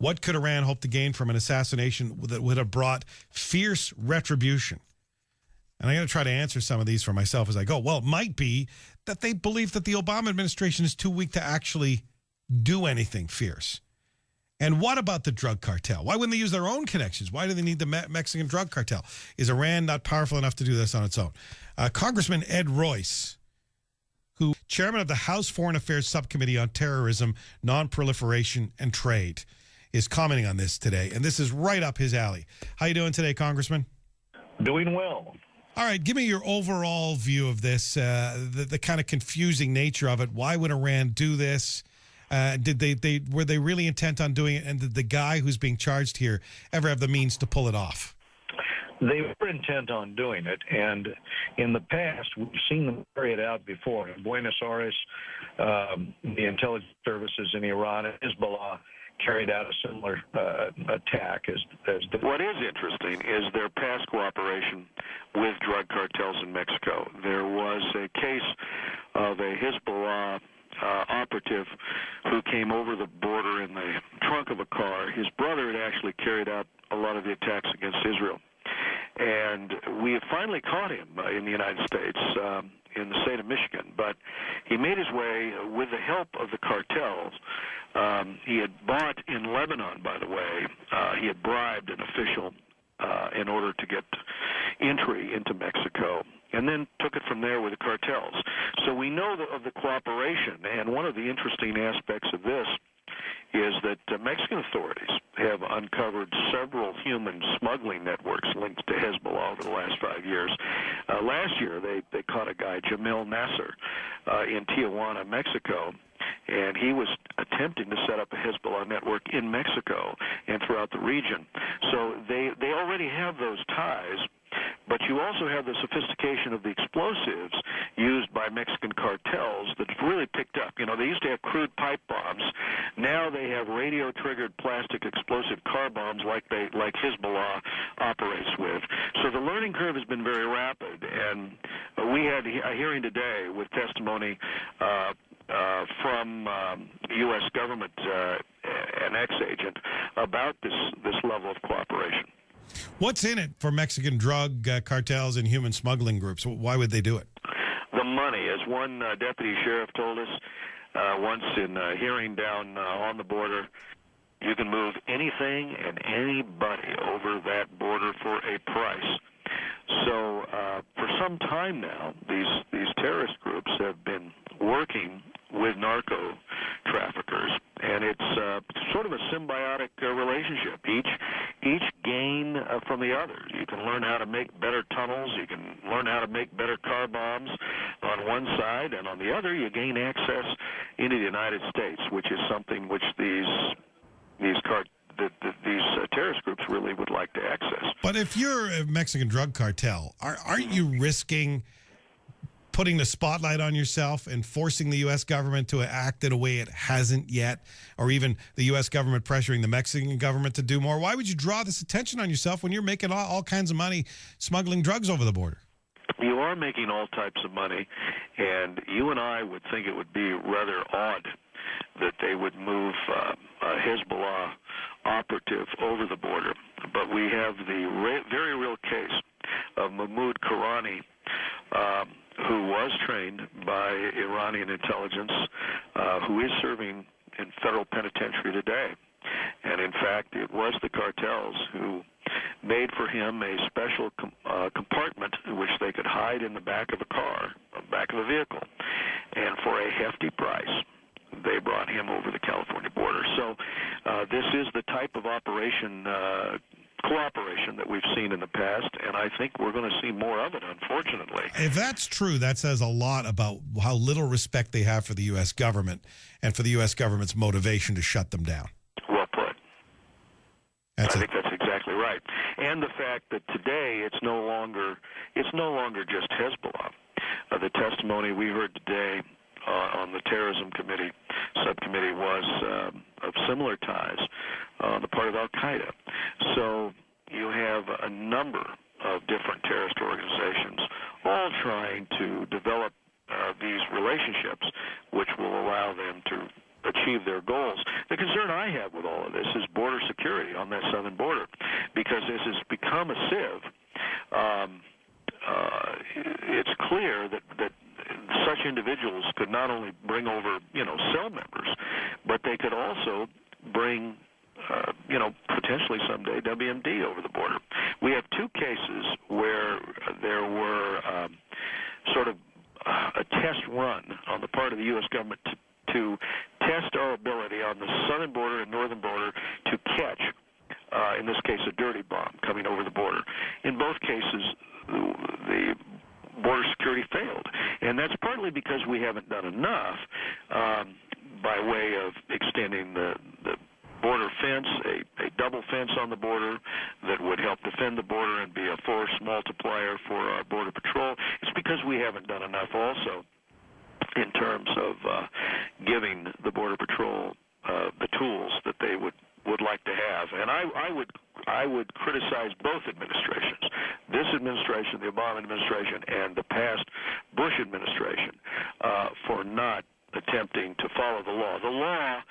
What could Iran hope to gain from an assassination that would have brought fierce retribution? And I'm going to try to answer some of these for myself as I go. Well, it might be that they believe that the Obama administration is too weak to actually do anything fierce. And what about the drug cartel? Why wouldn't they use their own connections? Why do they need the Mexican drug cartel? Is Iran not powerful enough to do this on its own? Congressman Ed Royce, who chairman of the House Foreign Affairs Subcommittee on Terrorism, Nonproliferation and Trade, is commenting on this today. And this is right up his alley. How you doing today, Congressman? Doing well. All right, give me your overall view of this, the kind of confusing nature of it. Why would Iran do this? Were they really intent on doing it? And did the guy who's being charged here ever have the means to pull it off? They were intent on doing it, and in the past, we've seen them carry it out before. In Buenos Aires, the intelligence services in Iran and Hezbollah carried out a similar attack as What is interesting is their past cooperation with drug cartels in Mexico. There was a case of a Hezbollah operative who came over the border in the trunk of a car. His brother had actually carried out a lot of the attacks against Israel. And we have finally caught him in the United States, in the state of Michigan. But he made his way with the help of the cartels. He had bought in Lebanon, by the way. He had bribed an official in order to get entry into Mexico, and then took it from there with the cartels. So we know of the cooperation, and one of the interesting aspects of this is that Mexican authorities have uncovered several human smuggling networks linked to Hezbollah over the last 5 years. Last year, they caught a guy, Jamil Nasser, in Tijuana, Mexico, and he was attempting to set up a Hezbollah network in Mexico and throughout the region. So they already have those ties. But you also have the sophistication of the explosives used by Mexican cartels that's really picked up. You know, they used to have crude pipe bombs. Now they have radio-triggered plastic explosive car bombs like Hezbollah operates with. So the learning curve has been very rapid. And we had a hearing today with testimony from U.S. government, an ex-agent, about this level of cooperation. What's in it for Mexican drug cartels and human smuggling groups? Why would they do it? The money. As one deputy sheriff told us once in a hearing down on the border, you can move anything and anybody over that border for a price. So for some time now, these terrorist groups have been working with narco traffickers, and it's sort of a symbiotic relationship. Each gain from the other. You can learn how to make better tunnels. You can learn how to make better car bombs on one side, and on the other, you gain access into the United States, which is something which these terrorist groups really would like to access. But if you're a Mexican drug cartel, aren't you risking putting the spotlight on yourself and forcing the U.S. government to act in a way it hasn't yet, or even the U.S. government pressuring the Mexican government to do more? Why would you draw this attention on yourself when you're making all kinds of money smuggling drugs over the border? You are making all types of money, and you and I would think it would be rather odd that they would move a Hezbollah operative over the border. But we have the very real case of Mahmoud Karani, who was trained by Iranian intelligence, who is serving in federal penitentiary today. And in fact, it was the cartels who made for him a special compartment in which they could hide in the back of a car, back of a vehicle. And for a hefty price, they brought him over the California border. So this is the type of operation, cooperation that we've seen in the past, and I think we're going to see more of it, unfortunately. If that's true, that says a lot about how little respect they have for the U.S. government and for the U.S. government's motivation to shut them down. Well put. I think that's exactly right. And the fact that today it's no longer just Hezbollah. The testimony we heard today on the Terrorism Subcommittee was of similar ties on the part of Al-Qaeda. So you have a number of different terrorist organizations all trying to develop these relationships which will allow them to achieve their goals. The concern I have with all of this is border security on that southern border, because this has become a sieve. It's clear that such individuals could not only bring over, cell members, but they could also bring, potentially someday WMD over the border. We have two cases where there were sort of a test run on the part of the U.S. government to test our ability on the southern border and northern border to catch, in this case, a dirty bomb coming over the border. In both cases, the border security failed, and that's partly because we haven't done enough by way of extending the border fence, a double fence on the border that would help defend the border and be a force multiplier for our border patrol. It's because we haven't done enough also in terms of giving the border patrol the tools that they would like to have. And I would criticize both administrations, this administration, the Obama administration, and the past Bush administration, for not attempting to follow the law. The law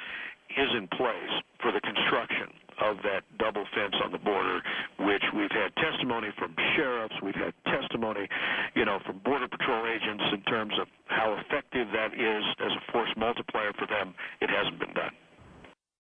is in place for the construction of that double fence on the border, which we've had testimony from sheriffs, we've had testimony, from Border Patrol agents in terms of how effective that is as a force multiplier for them. It hasn't been done.